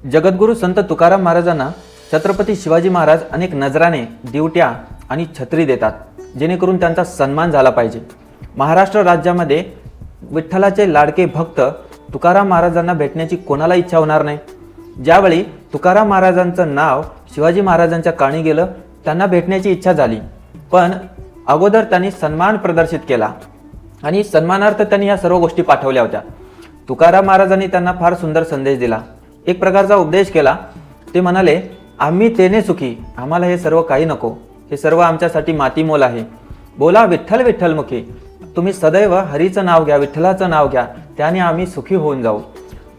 जगद्गुरू संत तुकाराम महाराजांना छत्रपती शिवाजी महाराज अनेक नजराने, दिवट्या आणि छत्री देतात, जेणेकरून त्यांचा सन्मान झाला पाहिजे। महाराष्ट्र राज्यामध्ये विठ्ठलाचे लाडके भक्त तुकाराम महाराजांना भेटण्याची कोणाला इच्छा होणार नाही। ज्यावेळी तुकाराम महाराजांचं नाव शिवाजी महाराजांच्या कानी गेलं, त्यांना भेटण्याची इच्छा झाली, पण अगोदर त्यांनी सन्मान प्रदर्शित केला आणि सन्मानार्थ त्यांनी या सर्व गोष्टी पाठवल्या होत्या। तुकाराम महाराजांनी त्यांना फार सुंदर संदेश दिला, एक प्रकारचा उपदेश केला। ते म्हणाले, आम्ही तेने सुखी, आम्हाला हे सर्व काही नको, हे सर्व आमच्यासाठी मातीमोल आहे। बोला विठ्ठल विठ्ठल मुखी, तुम्ही सदैव हरीचं नाव घ्या, विठ्ठलाचं नाव घ्या, त्याने आम्ही सुखी होऊन जाऊ।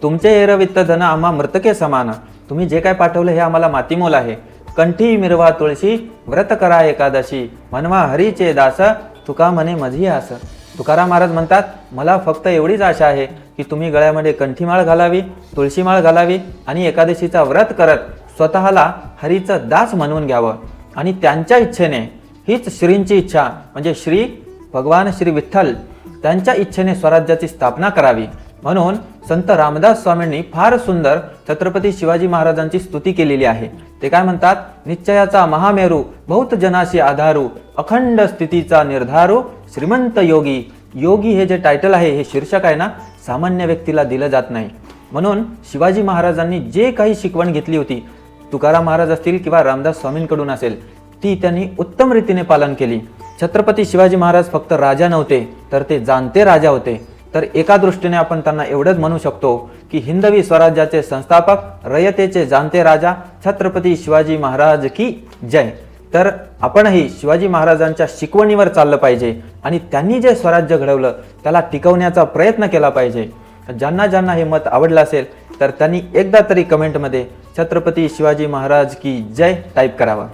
तुमचे एरवित्त धन आम्हा मृतके समान, तुम्ही जे काय पाठवलं हे आम्हाला मातीमोल आहे। कंठी मिरवा तुळशी, व्रत करा एकादशी, म्हणवा हरीचे दास, तुका म्हणे मझी आस। तुकाराम महाराज म्हणतात, मला फक्त एवढीच आशा आहे की तुम्ही गळ्यामध्ये कंठीमाळ घालावी, तुळशीमाळ घालावी आणि एकादशीचा व्रत करत स्वतःला हरीचं दास म्हणून घ्यावं आणि त्यांच्या इच्छेने, हीच श्रींची इच्छा म्हणजे श्री भगवान श्री विठ्ठल, त्यांच्या इच्छेने स्वराज्याची स्थापना करावी। म्हणून संत रामदास स्वामींनी फार सुंदर छत्रपती शिवाजी महाराजांची स्तुती केलेली आहे। ते काय म्हणतात, निश्चयाचा महामेरू, बहुत जनाशी आधारू, अखंड स्थितीचा निर्धारू, श्रीमंत योगी। योगी हे जे टायटल आहे, हे शीर्षक आहे ना, सामान्य व्यक्तीला दिलं जात नाही। म्हणून शिवाजी महाराजांनी जे काही शिकवण घेतली होती, तुकाराम महाराज असतील किंवा रामदास स्वामींकडून असेल, ती त्यांनी उत्तम रीतीने पालन केली। छत्रपती शिवाजी महाराज फक्त राजा नव्हते, तर ते जाणते राजा होते। तर एका दृष्टीने आपण त्यांना एवढंच म्हणू शकतो की हिंदवी स्वराज्याचे संस्थापक, रयतेचे जाणते राजा छत्रपती शिवाजी महाराज की जय। तर आपणही शिवाजी महाराजांच्या शिकवणीवर चाललं पाहिजे आणि त्यांनी जे स्वराज्य घडवलं त्याला टिकवण्याचा प्रयत्न केला पाहिजे। ज्यांना ज्यांना हे मत आवडलं असेल तर त्यांनी एकदा तरी कमेंटमध्ये छत्रपती शिवाजी महाराज की जय टाईप करावं।